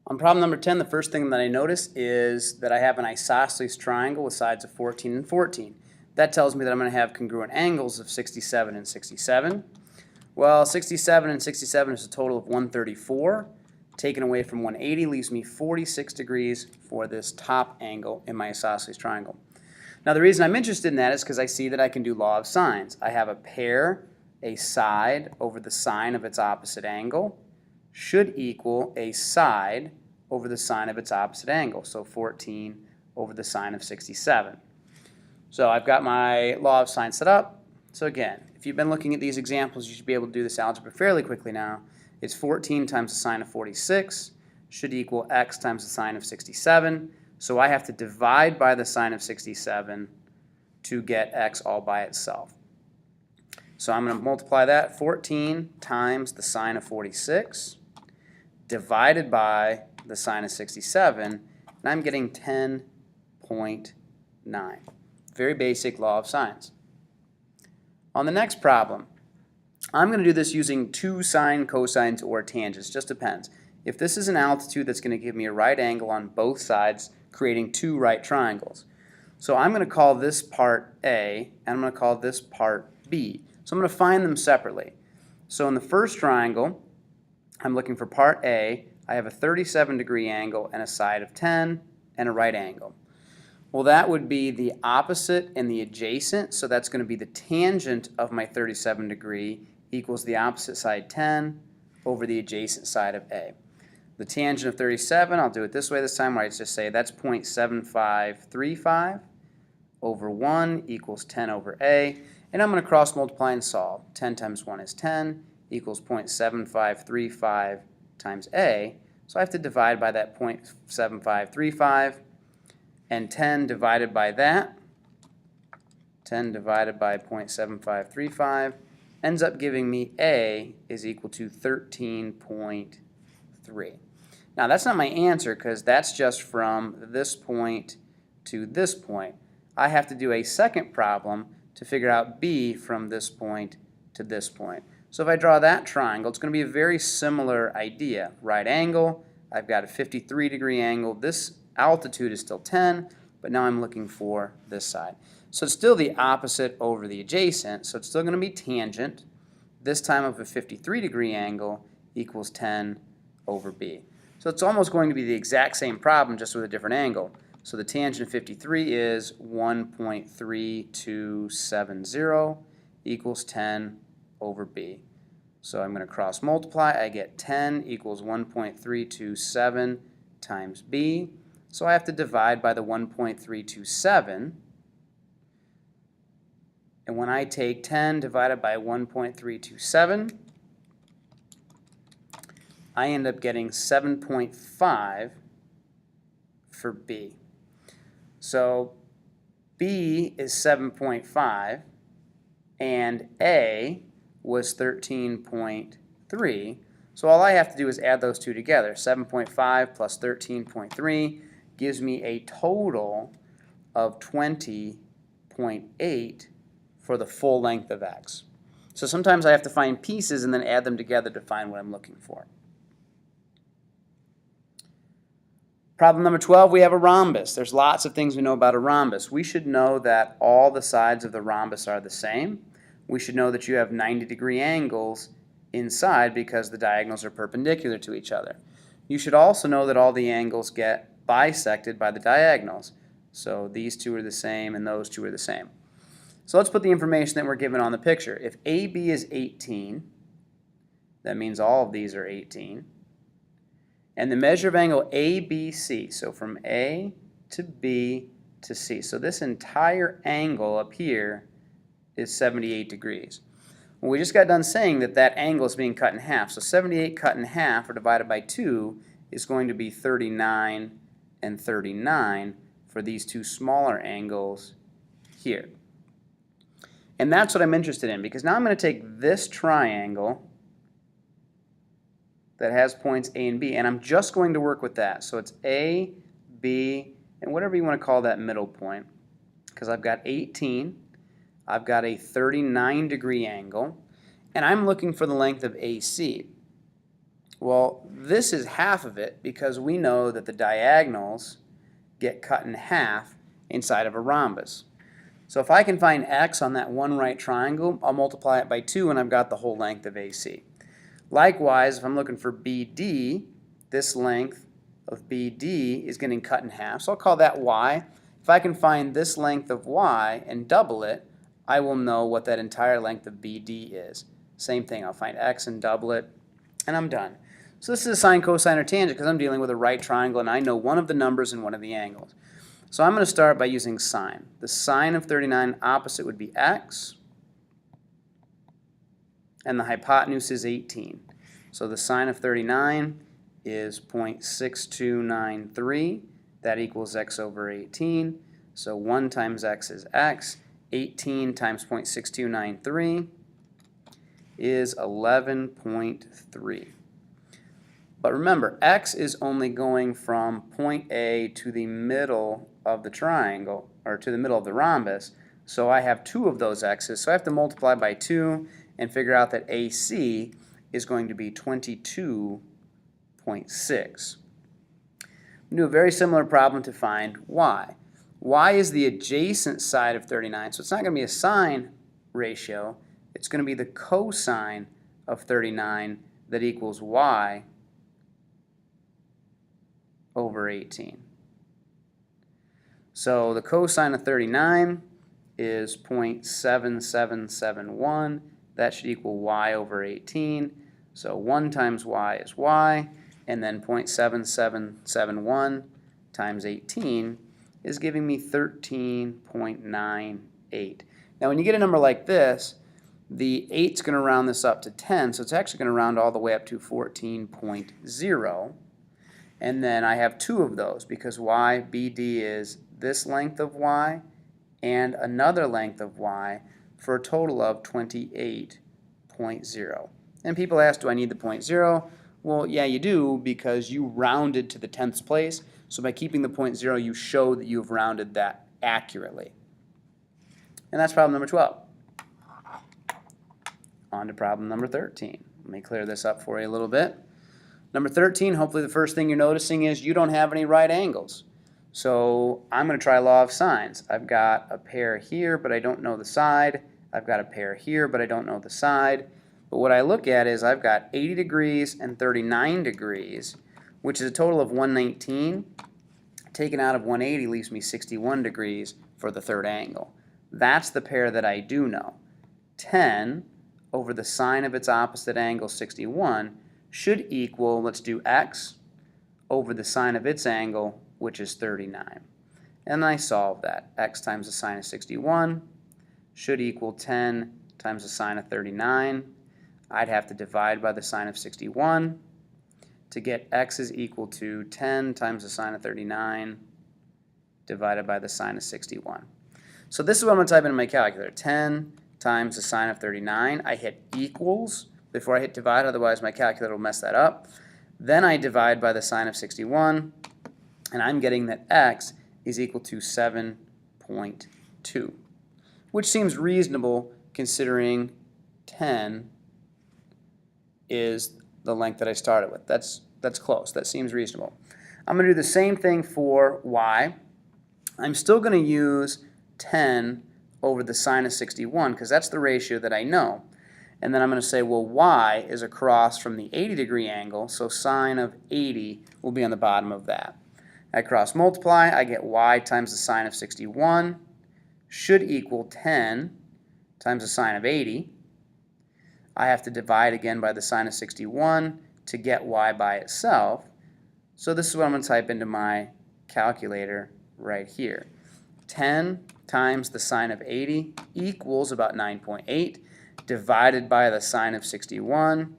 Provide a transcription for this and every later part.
On problem number 10, the first thing that I notice is that I have an isosceles triangle with sides of 14 and 14. That tells me that I'm going to have congruent angles of 67 and 67. Well, 67 and 67 is a total of 134. Taken away from 180 leaves me 46 degrees for this top angle in my isosceles triangle. Now the reason I'm interested in that is because I see that I can do law of sines. I have a pair, a side over the sine of its opposite angle should equal a side over the sine of its opposite angle. So 14 over the sine of 67. So I've got my law of sine set up. So again, if you've been looking at these examples, you should be able to do this algebra fairly quickly now. It's 14 times the sine of 46 should equal x times the sine of 67. So I have to divide by the sine of 67 to get x all by itself. So I'm going to multiply that 14 times the sine of 46 divided by the sine of 67, and I'm getting 10.9. Very basic law of sines. On the next problem, I'm going to do this using two sine, cosines, or tangents. Just depends. If this is an altitude that's going to give me a right angle on both sides, creating two right triangles. So I'm going to call this part A, and I'm going to call this part B. So I'm going to find them separately. So in the first triangle, I'm looking for part A. I have a 37-degree angle and a side of 10 and a right angle. Well, that would be the opposite and the adjacent, so that's going to be the tangent of my 37-degree equals the opposite side 10 over the adjacent side of A. The tangent of 37, I'll do it this way this time, where I just say that's 0.7535 over 1 equals 10 over A, and I'm going to cross multiply and solve. 10 times 1 is 10 equals 0.7535 times A, so I have to divide by that 0.7535, and 10 divided by that, 10 divided by 0.7535, ends up giving me A is equal to 13.3. Now that's not my answer because that's just from this point to this point. I have to do a second problem to figure out B from this point to this point. So if I draw that triangle, it's going to be a very similar idea. Right angle, I've got a 53-degree angle. This altitude is still 10, but now I'm looking for this side. So it's still the opposite over the adjacent, so it's still going to be tangent. This time of a 53-degree angle equals 10 over B. So it's almost going to be the exact same problem, just with a different angle. So the tangent of 53 is 1.3270 equals 10 over B. So I'm going to cross multiply. I get 10 equals 1.327 times B. So I have to divide by the 1.327. And when I take 10 divided by 1.327, I end up getting 7.5 for B. So B is 7.5 and A was 13.3. So all I have to do is add those two together. 7.5 plus 13.3 gives me a total of 20.8 for the full length of X. So sometimes I have to find pieces and then add them together to find what I'm looking for. Problem number 12, we have a rhombus. There's lots of things we know about a rhombus. We should know that all the sides of the rhombus are the same. We should know that you have 90-degree angles inside because the diagonals are perpendicular to each other. You should also know that all the angles get bisected by the diagonals. So these two are the same and those two are the same. So let's put the information that we're given on the picture. If AB is 18, that means all of these are 18. And the measure of angle ABC, so from A to B to C. So this entire angle up here is 78 degrees. Well, we just got done saying that that angle is being cut in half. So 78 cut in half or divided by 2 is going to be 39 and 39 for these two smaller angles here. And that's what I'm interested in, because now I'm going to take this triangle that has points A and B, and I'm just going to work with that. So it's A, B, and whatever you want to call that middle point, because I've got 18, I've got a 39-degree angle, and I'm looking for the length of AC. Well, this is half of it because we know that the diagonals get cut in half inside of a rhombus. So if I can find x on that one right triangle, I'll multiply it by 2 and I've got the whole length of AC. Likewise, if I'm looking for BD, this length of BD is getting cut in half, so I'll call that y. If I can find this length of y and double it, I will know what that entire length of BD is. Same thing, I'll find x and double it, and I'm done. So this is a sine, cosine, or tangent because I'm dealing with a right triangle and I know one of the numbers and one of the angles. So I'm going to start by using sine. The sine of 39 opposite would be x, and the hypotenuse is 18. So the sine of 39 is 0.6293. That equals x over 18. So 1 times x is x. 18 times 0.6293 is 11.3. But remember, x is only going from point A to the middle of the triangle, or to the middle of the rhombus, so I have 2 of those x's, so I have to multiply by 2 and figure out that AC is going to be 22.6. Do a very similar problem to find y. Y is the adjacent side of 39, so it's not going to be a sine ratio, it's going to be the cosine of 39 that equals y over 18. So the cosine of 39 is 0.7771. That should equal y over 18. So 1 times y is y, and then 0.7771 times 18 is giving me 13.98. Now when you get a number like this, the 8's going to round this up to 10, so it's actually going to round all the way up to 14.0. And then I have 2 of those because y, BD is this length of y and another length of y for a total of 28.0. And people ask, do I need the 0.0? Well, yeah, you do because you rounded to the 10th place. So by keeping the 0.0, you show that you've rounded that accurately. And that's problem number 12. On to problem number 13. Let me clear this up for you a little bit. Number 13, hopefully the first thing you're noticing is you don't have any right angles. So I'm going to try law of sines. I've got a pair here, but I don't know the side. I've got a pair here, but I don't know the side. But what I look at is I've got 80 degrees and 39 degrees, which is a total of 119. Taken out of 180 leaves me 61 degrees for the third angle. That's the pair that I do know. 10 over the sine of its opposite angle, 61, should equal, let's do x, over the sine of its angle, which is 39. And I solve that. X times the sine of 61 should equal 10 times the sine of 39. I'd have to divide by the sine of 61 to get x is equal to 10 times the sine of 39 divided by the sine of 61. So this is what I'm going to type into my calculator. 10 times the sine of 39. I hit equals before I hit divide, otherwise my calculator will mess that up. Then I divide by the sine of 61, and I'm getting that x is equal to 7.2, which seems reasonable considering 10 is the length that I started with. That's close. That seems reasonable. I'm going to do the same thing for y. I'm still going to use 10 over the sine of 61 because that's the ratio that I know. And then I'm going to say, well, y is across from the 80-degree angle, so sine of 80 will be on the bottom of that. I cross multiply, I get y times the sine of 61 should equal 10 times the sine of 80. I have to divide again by the sine of 61 to get y by itself. So this is what I'm going to type into my calculator right here. 10 times the sine of 80 equals about 9.8. Divided by the sine of 61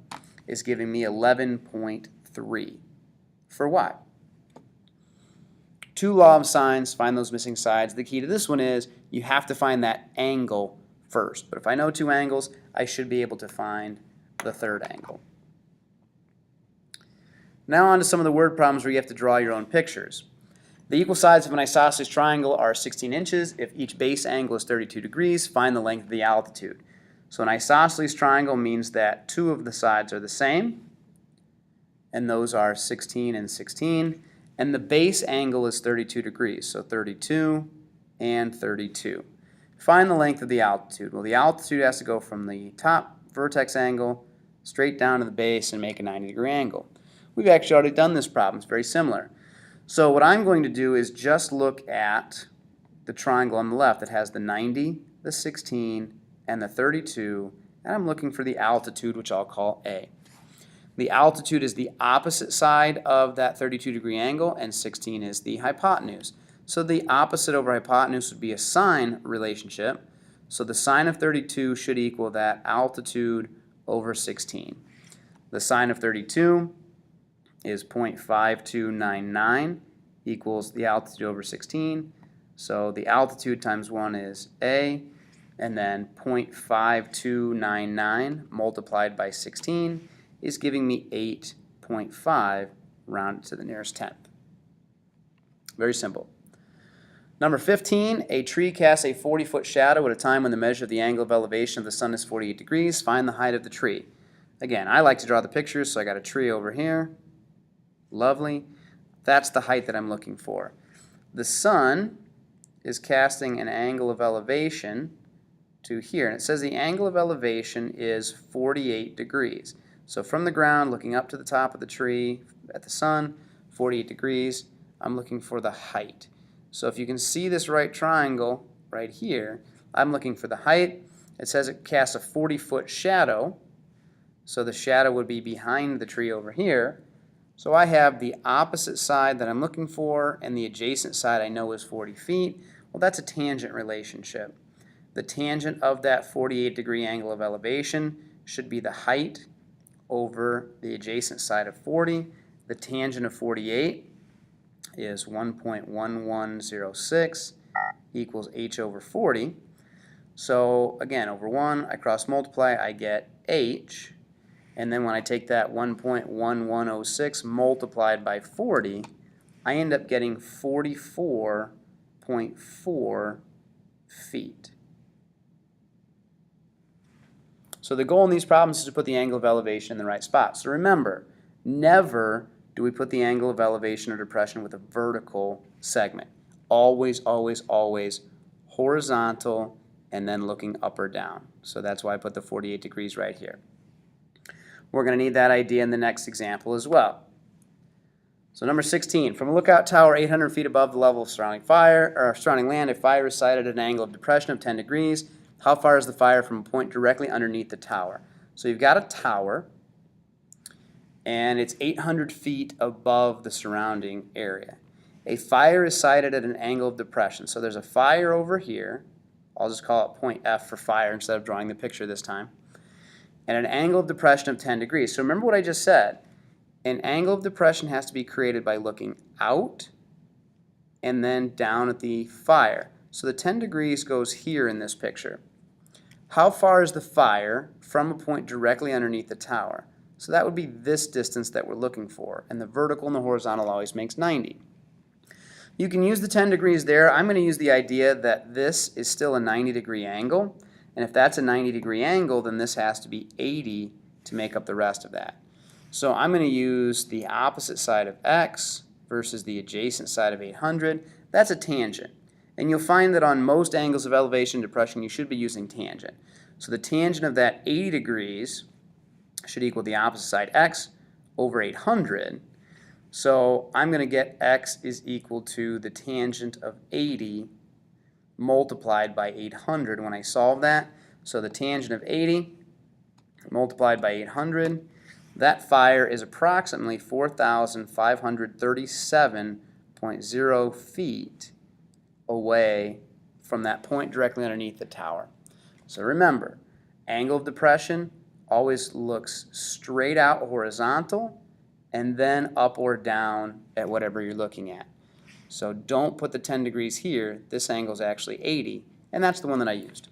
is giving me 11.3 for y. 2 law of sines, find those missing sides. The key to this one is you have to find that angle first. But if I know 2 angles, I should be able to find the third angle. Now on to some of the word problems where you have to draw your own pictures. The equal sides of an isosceles triangle are 16 inches. If each base angle is 32 degrees, find the length of the altitude. So an isosceles triangle means that 2 of the sides are the same. and those are 16 and 16, and the base angle is 32 degrees, so 32 and 32. Find the length of the altitude. Well, the altitude has to go from the top vertex angle straight down to the base and make a 90-degree angle. We've actually already done this problem. It's very similar. So what I'm going to do is just look at the triangle on the left that has the 90, the 16, and the 32, and I'm looking for the altitude, which I'll call A. The altitude is the opposite side of that 32-degree angle, and 16 is the hypotenuse. So the opposite over hypotenuse would be a sine relationship. So the sine of 32 should equal that altitude over 16. The sine of 32 is 0.5299 equals the altitude over 16. So the altitude times 1 is A, and then 0.5299 multiplied by 16 is giving me 8.5 rounded to the nearest tenth. Very simple. Number 15, a tree casts a 40-foot shadow at a time when the measure of the angle of elevation of the sun is 48 degrees. Find the height of the tree. Again, I like to draw the pictures, so I got a tree over here. Lovely. That's the height that I'm looking for. The sun is casting an angle of elevation to here, and it says the angle of elevation is 48 degrees. So from the ground, looking up to the top of the tree at the sun, 48 degrees, I'm looking for the height. So if you can see this right triangle right here, I'm looking for the height. It says it casts a 40-foot shadow, so the shadow would be behind the tree over here. So I have the opposite side that I'm looking for, and the adjacent side I know is 40 feet. Well, that's a tangent relationship. The tangent of that 48-degree angle of elevation should be the height over the adjacent side of 40. The tangent of 48 is 1.1106 equals h over 40. So again, over 1, I cross multiply, I get h. And then when I take that 1.1106 multiplied by 40, I end up getting 44.4 feet. So the goal in these problems is to put the angle of elevation in the right spot. So remember, never do we put the angle of elevation or depression with a vertical segment. Always, always, always horizontal and then looking up or down. So that's why I put the 48 degrees right here. We're going to need that idea in the next example as well. So number 16, from a lookout tower 800 feet above the level of surrounding land, a fire is sighted at an angle of depression of 10 degrees. How far is the fire from a point directly underneath the tower? So you've got a tower, and it's 800 feet above the surrounding area. A fire is sighted at an angle of depression. So there's a fire over here. I'll just call it point F for fire instead of drawing the picture this time. And an angle of depression of 10 degrees. So remember what I just said. An angle of depression has to be created by looking out and then down at the fire. So the 10 degrees goes here in this picture. How far is the fire from a point directly underneath the tower? So that would be this distance that we're looking for. And the vertical and the horizontal always makes 90. You can use the 10 degrees there. I'm going to use the idea that this is still a 90-degree angle. And if that's a 90-degree angle, then this has to be 80 to make up the rest of that. So I'm going to use the opposite side of x versus the adjacent side of 800. That's a tangent. And you'll find that on most angles of elevation and depression, you should be using tangent. So the tangent of that 80 degrees should equal the opposite side, x, over 800. So I'm going to get x is equal to the tangent of 80 multiplied by 800 when I solve that. So the tangent of 80 multiplied by 800, that fire is approximately 4,537.0 feet away from that point directly underneath the tower. So remember, angle of depression always looks straight out horizontal and then up or down at whatever you're looking at. So don't put the 10 degrees here. This angle is actually 80, and that's the one that I used.